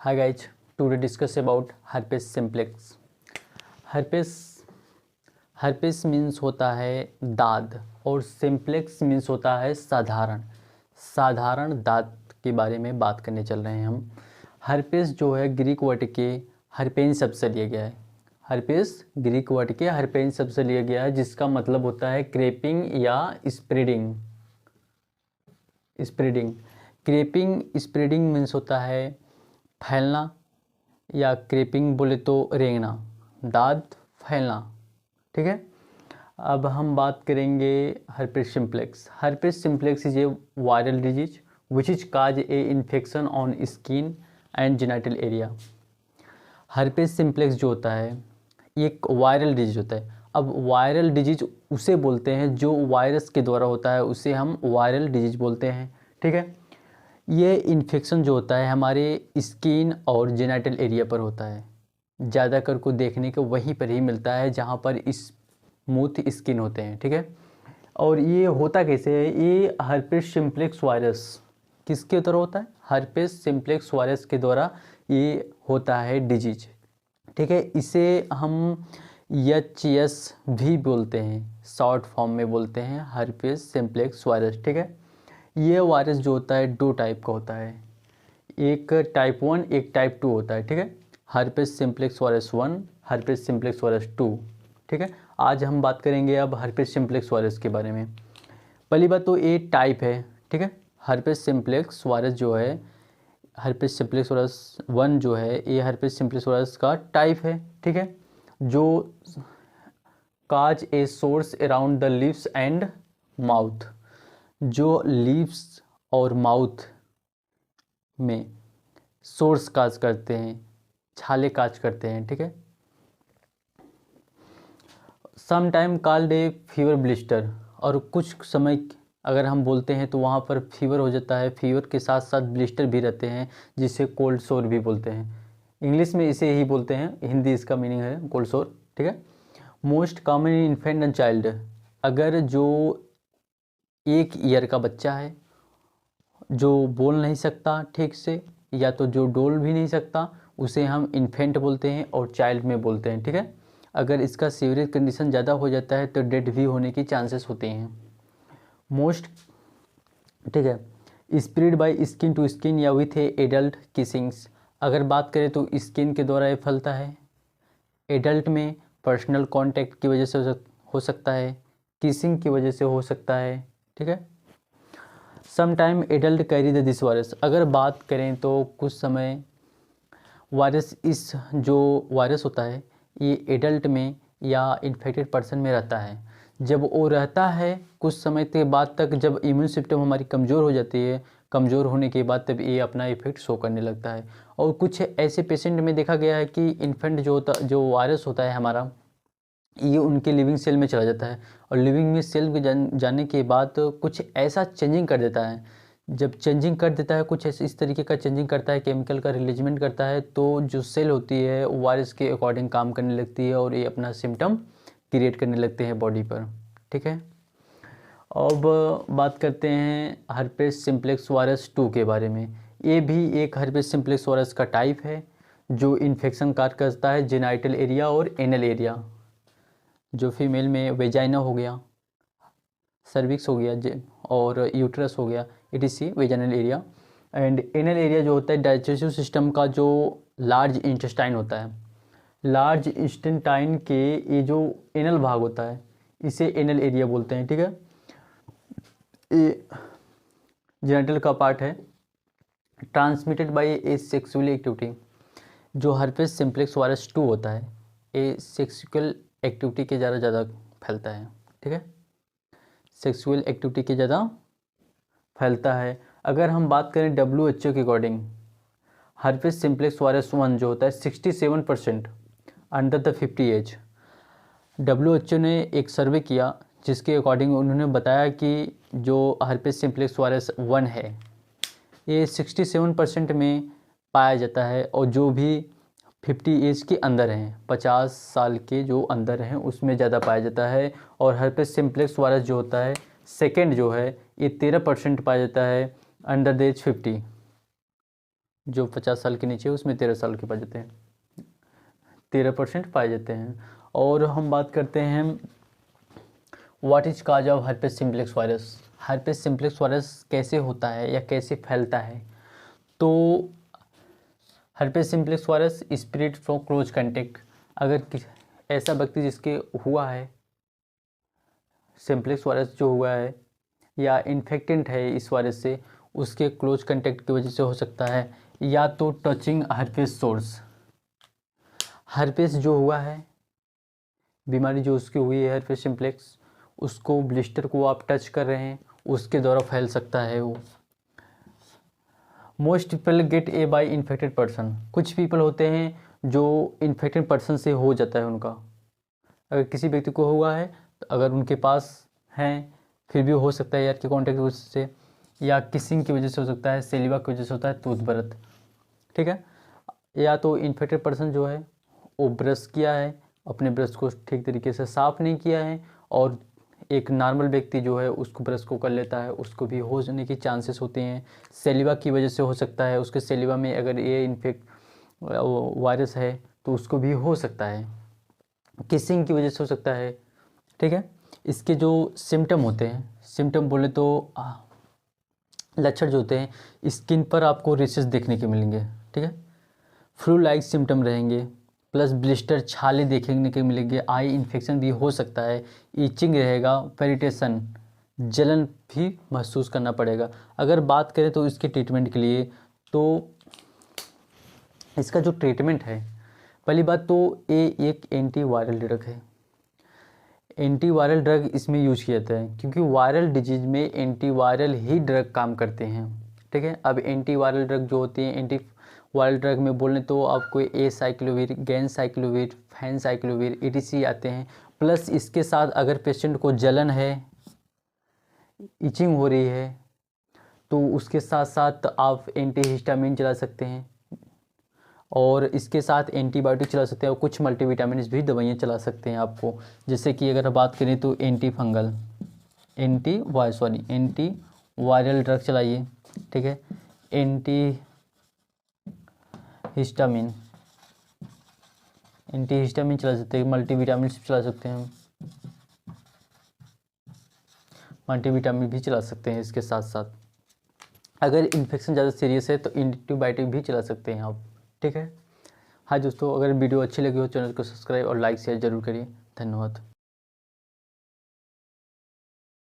Hi guys, today discuss about herpes simplex. herpes herpes means होता है दाद और सिम्प्लेक्स मीन्स होता है साधारण दाद के बारे में बात करने चल रहे हैं हम। herpes जो है ग्रीक वर्ड के हर्पेन शब्द से लिया गया है। herpes ग्रीक वर्ड के हर्पेन शब्द से लिया गया है, जिसका मतलब होता है क्रेपिंग या स्प्रेडिंग। स्प्रेडिंग मीन्स होता है फैलना, या क्रेपिंग बोले तो रेंगना, दाद फैलना। ठीक है, अब हम बात करेंगे herpes simplex। herpes simplex is a viral disease which is cause A infection on skin and genital area. herpes simplex जो होता है ये एक वायरल डिजीज होता है। अब वायरल डिजीज उसे बोलते हैं जो वायरस के द्वारा होता है, उसे हम वायरल डिजीज बोलते हैं। ठीक है, ये इन्फेक्शन जो होता है हमारे स्किन और जेनिटल एरिया पर होता है। ज़्यादा कर को देखने को वहीं पर ही मिलता है जहाँ पर स्मूथ स्किन होते हैं। ठीक है, और ये होता कैसे है? ये herpes simplex वायरस किसके द्वारा होता है? herpes simplex वायरस के द्वारा ये होता है डिजीज। ठीक है, इसे हम HS भी बोलते हैं, शॉर्ट फॉर्म में बोलते हैं herpes simplex वायरस। ठीक है, ये वायरस जो होता है दो टाइप का होता है, एक टाइप 1 एक टाइप 2 होता है। ठीक है, herpes simplex virus 1, herpes simplex virus 2। ठीक है, आज हम बात करेंगे अब herpes simplex वायरस के बारे में। पहली बात तो ये टाइप है। ठीक है, herpes simplex वायरस जो है, herpes simplex वायरस 1 जो है, ये herpes simplex वायरस का टाइप है। ठीक है, जो cause a sore around the lips and mouth, जो लिप्स और माउथ में सोर्स काज करते हैं, छाले काज करते हैं। ठीक है, some time called a fever blister, और कुछ समय अगर हम बोलते हैं तो वहाँ पर फीवर हो जाता है, फीवर के साथ साथ ब्लिस्टर भी रहते हैं, जिसे कोल्ड सोर भी बोलते हैं। इंग्लिश में इसे ही बोलते हैं, हिंदी इसका मीनिंग है कोल्ड सोर। ठीक है, most common in infant and child, अगर जो 1 ईयर का बच्चा है जो बोल नहीं सकता ठीक से, या तो जो डोल भी नहीं सकता, उसे हम इन्फेंट बोलते हैं और चाइल्ड में बोलते हैं। ठीक है, अगर इसका सीवियस कंडीशन ज़्यादा हो जाता है तो डेथ भी होने की चांसेस होते हैं मोस्ट। ठीक है, spread by skin to skin या विथ ए एडल्ट किसिंग्स, अगर बात करें तो स्किन के द्वारा ये फैलता है, एडल्ट में पर्सनल कांटेक्ट की वजह से हो सकता है, किसिंग की वजह से हो सकता है। ठीक है, sometime adult carry the this virus, अगर बात करें तो कुछ समय वायरस, इस जो वायरस होता है ये एडल्ट में या इन्फेक्टेड पर्सन में रहता है। जब वो रहता है कुछ समय के बाद तक, जब इम्यून सिस्टम हमारी कमज़ोर हो जाती है, कमज़ोर होने के बाद तब ये अपना इफेक्ट शो करने लगता है। और कुछ ऐसे पेशेंट में देखा गया है कि इन्फेंट जो वायरस होता है हमारा, ये उनके लिविंग सेल में चला जाता है, और लिविंग में सेल में जाने के बाद कुछ ऐसा चेंजिंग कर देता है। जब चेंजिंग कर देता है, कुछ इस तरीके का चेंजिंग करता है, केमिकल का रिलीजमेंट करता है, तो जो सेल होती है वायरस के अकॉर्डिंग काम करने लगती है और ये अपना सिम्टम क्रिएट करने लगते हैं बॉडी पर। ठीक है, अब बात करते हैं herpes simplex वायरस 2 के बारे में। ये भी एक herpes simplex वायरस का टाइप है जो इन्फेक्शन काज करता है जेनिटल एरिया और एनल एरिया, जो फीमेल में वेजाइना हो गया, सर्विक्स हो गया और यूट्रस हो गया, etc vaginal area. And anal area जो होता है डाइजेस्टिव सिस्टम का जो लार्ज इंटेस्टाइन होता है, लार्ज इंटेस्टाइन के ये जो एनल भाग होता है इसे एनल एरिया बोलते हैं। ठीक है, ये जेनिटल का पार्ट है। Transmitted by A sexual activity, जो herpes simplex वायरस 2 होता है ये सेक्सुअल एक्टिविटी के ज़्यादा फैलता है। ठीक है, सेक्सुअल एक्टिविटी के ज़्यादा फैलता है। अगर हम बात करें WHO के अकॉर्डिंग, herpes simplex वायरस 1 जो होता है 67% अंडर द 50 एज। WHO ने एक सर्वे किया जिसके अकॉर्डिंग उन्होंने बताया कि जो herpes simplex वायरस 1 है ये 67% में पाया जाता है, और जो भी 50 एज के अंदर हैं, 50 साल के जो अंदर हैं, उसमें ज़्यादा पाया जाता है। और herpes simplex वायरस जो होता है सेकेंड जो है ये 13% पाया जाता है अंडर द एज 50, जो 50 साल के नीचे उसमें 13 साल के पाए जाते हैं, 13% पाए जाते हैं। और हम बात करते हैं what is cause of herpes simplex virus. Herpes simplex virus कैसे होता है या कैसे फैलता है। तो herpes simplex virus spread from close contact. अगर ऐसा व्यक्ति जिसके हुआ है सिम्प्लेक्स वायरस जो हुआ है या इन्फेक्टेंट है इस वायरस से, उसके क्लोज कंटेक्ट की वजह से हो सकता है, या तो टचिंग हर्पेस सोर्स। हर्पेस जो हुआ है, बीमारी जो उसकी हुई है हर्पेस सिम्प्लेक्स, उसको ब्लिस्टर को आप टच कर रहे हैं उसके द्वारा फैल सकता है वो। Most people get a by infected person. कुछ पीपल होते हैं जो इन्फेक्टेड पर्सन से हो जाता है उनका। अगर किसी व्यक्ति को हुआ है तो अगर उनके पास हैं फिर भी हो सकता है यार के कॉन्टैक्ट की वजह से, या किसिंग की वजह से हो सकता है, सेलिवा की वजह से होता है, टूथ ब्रथ, ठीक है। या तो इन्फेक्टेड पर्सन जो है वो ब्रश किया है, अपने ब्रश को ठीक तरीके से साफ़ नहीं किया है, और एक नॉर्मल व्यक्ति जो है उसको ब्रश को कर लेता है, उसको भी हो जाने की चांसेस होते हैं। सेलिवा की वजह से हो सकता है, उसके सेलिवा में अगर ये वायरस है तो उसको भी हो सकता है। किसिंग की वजह से हो सकता है, ठीक है। इसके जो सिम्टम होते हैं, सिम्टम बोले तो लक्षण जो होते हैं, स्किन पर आपको रेशेस देखने के मिलेंगे, ठीक है। फ्लू लाइक सिम्टम रहेंगे, प्लस ब्लिस्टर छाले देखने के मिलेंगे, आई इन्फेक्शन भी हो सकता है, ईचिंग रहेगा, पेरिटेशन जलन भी महसूस करना पड़ेगा। अगर बात करें तो इसके ट्रीटमेंट के लिए, तो इसका जो ट्रीटमेंट है, पहली बात तो ये एक एंटीवायरल ड्रग है। एंटीवायरल ड्रग इसमें यूज किया जाता है क्योंकि वायरल डिजीज में एंटीवायरल ही ड्रग काम करते हैं, ठीक है। अब एंटीवायरल ड्रग जो होती हैं, एंटी वायरल ड्रग में बोलें तो आपको एसाइक्लोविर, गैनसाइक्लोविर, फैनसाइक्लोविर, ETC आते हैं। प्लस इसके साथ अगर पेशेंट को जलन है, इचिंग हो रही है, तो उसके साथ साथ आप एंटीहिस्टामिन चला सकते हैं, और इसके साथ एंटीबायोटिक चला सकते हैं, और कुछ मल्टीविटामिन भी दवाइयाँ चला सकते हैं आपको। जैसे कि अगर बात करें तो एंटी वायरल ड्रग चलाइए, ठीक है। एंटीहिस्टामिन चला सकते हैं, मल्टीविटामिन चला सकते हैं, मल्टीविटामिन भी चला सकते हैं। इसके साथ साथ अगर इन्फेक्शन ज़्यादा सीरियस है तो एंटीबायोटिक भी चला सकते हैं आप, ठीक है। हाँ दोस्तों, अगर वीडियो अच्छी लगी हो चैनल को सब्सक्राइब और लाइक शेयर जरूर करिए। धन्यवाद।